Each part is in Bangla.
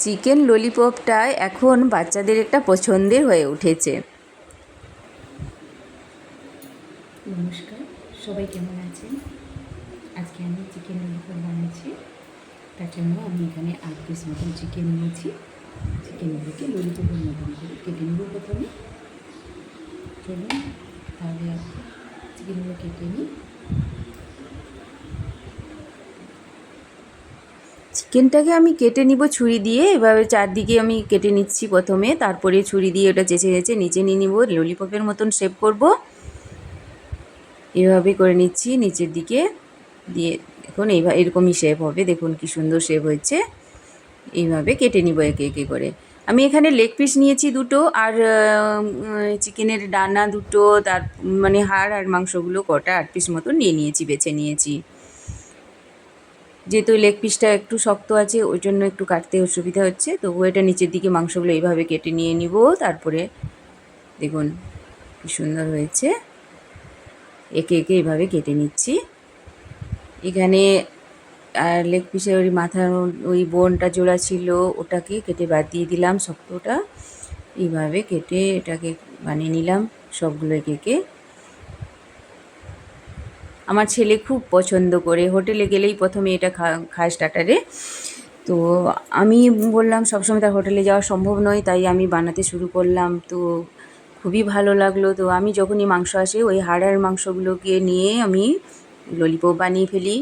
চিকেন ললিপপটা এখন বাচ্চাদের একটা পছন্দের হয়ে উঠেছে। নমস্কার, সবাই কেমন আছেন? আজকে আমি চিকেন ললিপপ বানাচ্ছি। তার জন্য আমি এখানে 8 পিস মতন চিকেন নিয়েছি। চিকেনগুলোকে ললিপপের মতন করে কেটে নেব প্রথমে। চলুন তাহলে চিকেনগুলো কেটে নিই। চিকেনটাকে আমি কেটে নিব ছুরি দিয়ে, এভাবে চারদিকে আমি কেটে নিচ্ছি প্রথমে, তারপরে ছুরি দিয়ে ওটা চেঁচে চেঁচে নিচে নিয়ে নিব, ললিপপের মতন শেপ করব। এভাবে করে নিচ্ছি নিচের দিকে দিয়ে। দেখুন এরকমই শেপ হবে, দেখুন কি সুন্দর শেপ হয়েছে। এইভাবে কেটে নিব একে একে করে। আমি এখানে লেগ পিস নিয়েছি দুটো, আর চিকেনের ডানা দুটো, তার মানে হাড় আর মাংসগুলো কটা 8 পিস মতো নিয়ে নিয়েছি, বেছে নিয়েছি। যেহেতু লেগ পিসটা একটু শক্ত আছে ওই জন্য একটু কাটতে অসুবিধা হচ্ছে, তবু এটা নিচের দিকে মাংসগুলো এইভাবে কেটে নিয়ে নিব। তারপরে দেখুন কি সুন্দর হয়েছে, একে একে এইভাবে কেটে নিচ্ছি। এখানে আর লেগ পিসের ওই মাথার ওই বোনটা জোড়া ছিল, ওটাকে কেটে বাদ দিয়ে দিলাম, শক্তটা এইভাবে কেটে এটাকে বানিয়ে নিলাম সবগুলো একে একে। আমার ছেলে খুব পছন্দ করে, হোটেলে গেলেই প্রথমে এটা খায় স্টার্টারে। তো আমি বললাম সবসময় তার হোটেলে যাওয়া সম্ভব নয়, তাই আমি বানাতে শুরু করলাম। তো খুবই ভালো লাগলো। তো আমি যখনই মাংস আসে ওই হাড়ের মাংসগুলোকে নিয়ে আমি ললিপপ বানিয়ে ফেলি।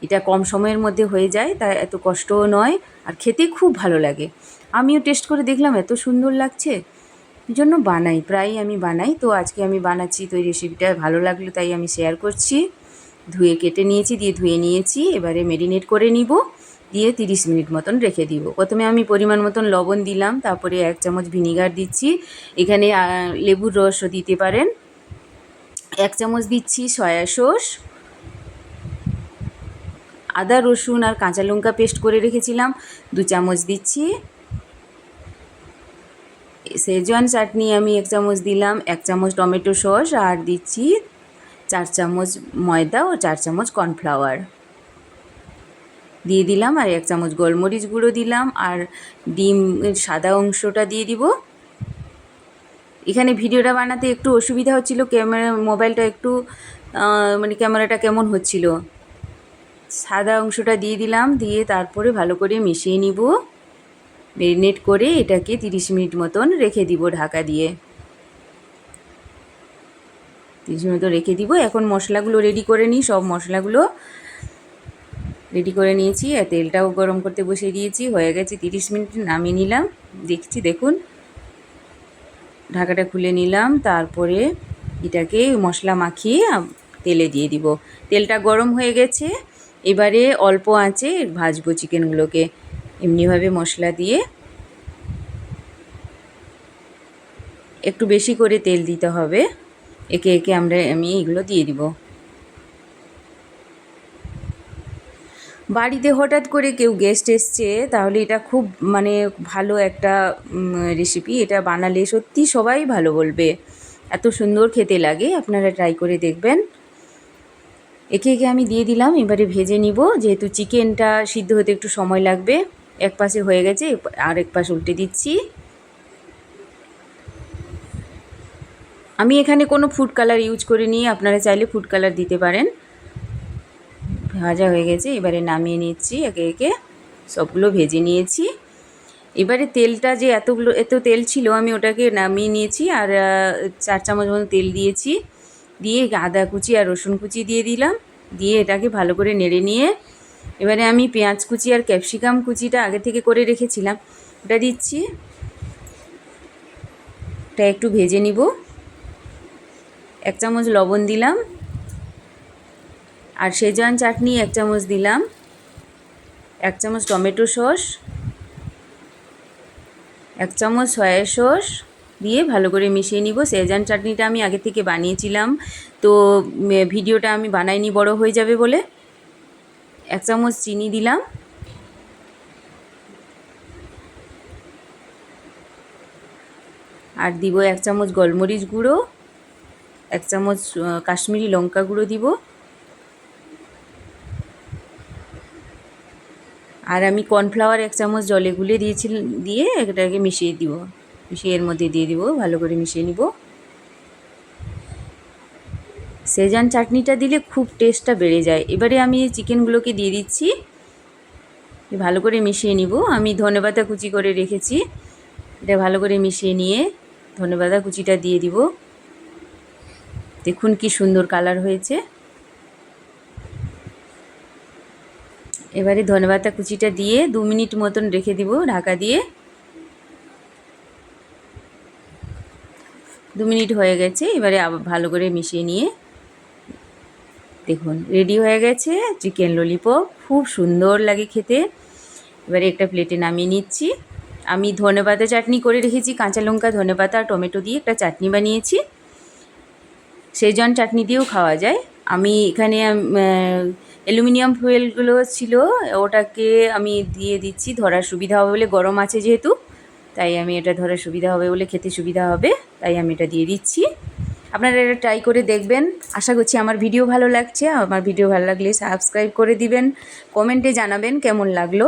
এটা কম সময়ের মধ্যে হয়ে যায়, তাই এত কষ্টও নয়, আর খেতে খুব ভালো লাগে। আমিও টেস্ট করে দেখলাম এত সুন্দর লাগছে, এই জন্য বানাই, প্রায়ই আমি বানাই। তো আজকে আমি বানাচ্ছি, তো এই রেসিপিটা ভালো লাগলো তাই আমি শেয়ার করছি। ধুয়ে কেটে নিয়েছি, দিয়ে ধুয়ে নিয়েছি, এবারে মেরিনেট করে নিব, দিয়ে 30 মিনিট মতন রেখে দিব। প্রথমে আমি পরিমাণ মতন লবণ দিলাম, তারপরে 1 চামচ ভিনিগার দিচ্ছি। এখানে লেবুর রসও দিতে পারেন। 1 চামচ দিচ্ছি সয়া সস, আদা রসুন আর কাঁচা লঙ্কা পেস্ট করে রেখেছিলাম 2 চামচ দিচ্ছি। শেজওয়ান চাটনি আমি 1 চামচ দিলাম, 1 চামচ টমেটো সস, আর দিচ্ছি 4 চামচ ময়দা ও 4 চামচ কর্নফ্লাওয়ার দিয়ে দিলাম, আর 1 চামচ গোলমরিচ গুঁড়ো দিলাম, আর ডিমের সাদা অংশটা দিয়ে দিব। এখানে ভিডিওটা বানাতে একটু অসুবিধা হচ্ছিল, মোবাইলটা একটু মানে ক্যামেরাটা কেমন হচ্ছিল। সাদা অংশটা দিয়ে দিলাম, দিয়ে তারপরে ভালো করে মিশিয়ে নিব। মেরিনেট করে এটাকে 30 মিনিট মতন রেখে দিব ঢাকা দিয়ে। 30 মিনিট মতো রেখে দিব। এখন মশলাগুলো রেডি করে নিই। সব মশলাগুলো রেডি করে নিয়েছি, আর তেলটাও গরম করতে বসিয়ে দিয়েছি। হয়ে গেছে 30 মিনিট, নামিয়ে নিলাম। দেখছি দেখুন, ঢাকাটা খুলে নিলাম, তারপরে এটাকে মশলা মাখিয়ে তেলে দিয়ে দিব। তেলটা গরম হয়ে গেছে, এবারে অল্প আঁচে ভাজবো চিকেনগুলোকে। এমনিভাবে মশলা দিয়ে একটু বেশি করে তেল দিতে হবে। একে একে আমি এগুলো দিয়ে দিব। বাড়িতে হঠাৎ করে কেউ গেস্ট এসছে, তাহলে এটা খুব মানে ভালো একটা রেসিপি। এটা বানালে সত্যি সবাই ভালো বলবে, এত সুন্দর খেতে লাগে। আপনারা ট্রাই করে দেখবেন। একে একে আমি দিয়ে দিলাম, এবারে ভেজে নিব। যেহেতু চিকেনটা সিদ্ধ হতে একটু সময় লাগবে। এক পাশে হয়ে গেছে, আর এক পাশ উল্টে দিচ্ছি। আমি এখানে কোনো ফুড কালার ইউজ করিনি, আপনারা চাইলে ফুড কালার দিতে পারেন। ভাজা হয়ে গেছে, এবারে নামিয়ে নিচ্ছি। একে একে সবগুলো ভেজে নিয়েছি। এবারে তেলটা যে এত তেল ছিল, আমি ওটাকে নামিয়ে নিয়েছি, আর 4 চামচ মতো তেল দিয়েছি। দিয়ে আদা কুচি আর রসুন কুচি দিয়ে দিলাম, দিয়ে এটাকে ভালো করে নেড়ে নিয়ে এবারে আমি পেঁয়াজ কুচি আর ক্যাপসিকাম কুচিটা আগে থেকে করে রেখেছিলাম, ওটা দিচ্ছি। এটা একটু ভেজে নিব। 1 চামচ লবণ দিলাম, আর শেজওয়ান চাটনি 1 চামচ দিলাম, 1 চামচ টমেটো সস, 1 চামচ সয়া সস দিয়ে ভালো করে মিশিয়ে নিব। শেজওয়ান চাটনিটা আমি আগে থেকে বানিয়েছিলাম, তো ভিডিওটা আমি বানাইনি, বড় হয়ে যাবে বলে। 1 চামচ চিনি দিলাম, আর দিব 1 চামচ গোলমরিচ গুঁড়ো, 1 চামচ কাশ্মীরি লঙ্কা গুঁড়ো দিব, আর আমি কর্নফ্লাওয়ার 1 চামচ জলে গুলে দিয়েছি, দিয়ে এটাকে মিশিয়ে দিব, মিশিয়ে এর মধ্যে দিয়ে দিব, ভালো করে মিশিয়ে নিব। সেজান চাটনিটা দিলে খুব টেস্টটা বেড়ে যায়। এবারে আমি চিকেনগুলোকে দিয়ে দিচ্ছি, ভালো করে মিশিয়ে নিব। আমি ধনেপাতা কুচি করে রেখেছি, এটা ভালো করে মিশিয়ে নিয়ে ধনেপাতা কুচিটা দিয়ে দিব। দেখুন কি সুন্দর কালার হয়েছে। এবারে ধনেপাতা কুচিটা দিয়ে 2 মিনিট মতন রেখে দিব ঢাকা দিয়ে। 2 মিনিট হয়ে গেছে, এবারে আবার ভালো করে মিশিয়ে নিয়ে দেখুন রেডি হয়ে গেছে চিকেন ললিপপ। খুব সুন্দর লাগে খেতে। এবারে একটা প্লেটে নামিয়ে নিচ্ছি। আমি ধনেপাতা চাটনি করে রেখেছি, কাঁচা লঙ্কা, ধনেপাতা আর টমেটো দিয়ে একটা চাটনি বানিয়েছি। সেজওয়ান চাটনি দিয়েও খাওয়া যায়। আমি এখানে অ্যালুমিনিয়াম ফয়েলগুলো ছিল, ওটাকে আমি দিয়ে দিচ্ছি ধরার সুবিধা হবে বলে, গরম আছে যেহেতু, তাই আমি এটা ধরার সুবিধা হবে বলে, খেতে সুবিধা হবে, তাই আমি এটা দিয়ে দিচ্ছি। আপনারা এটা ট্রাই করে দেখবেন। আশা করছি আমার ভিডিও ভালো লাগছে। আমার ভিডিও ভালো লাগলে সাবস্ক্রাইব করে দিবেন, কমেন্টে জানাবেন কেমন লাগলো।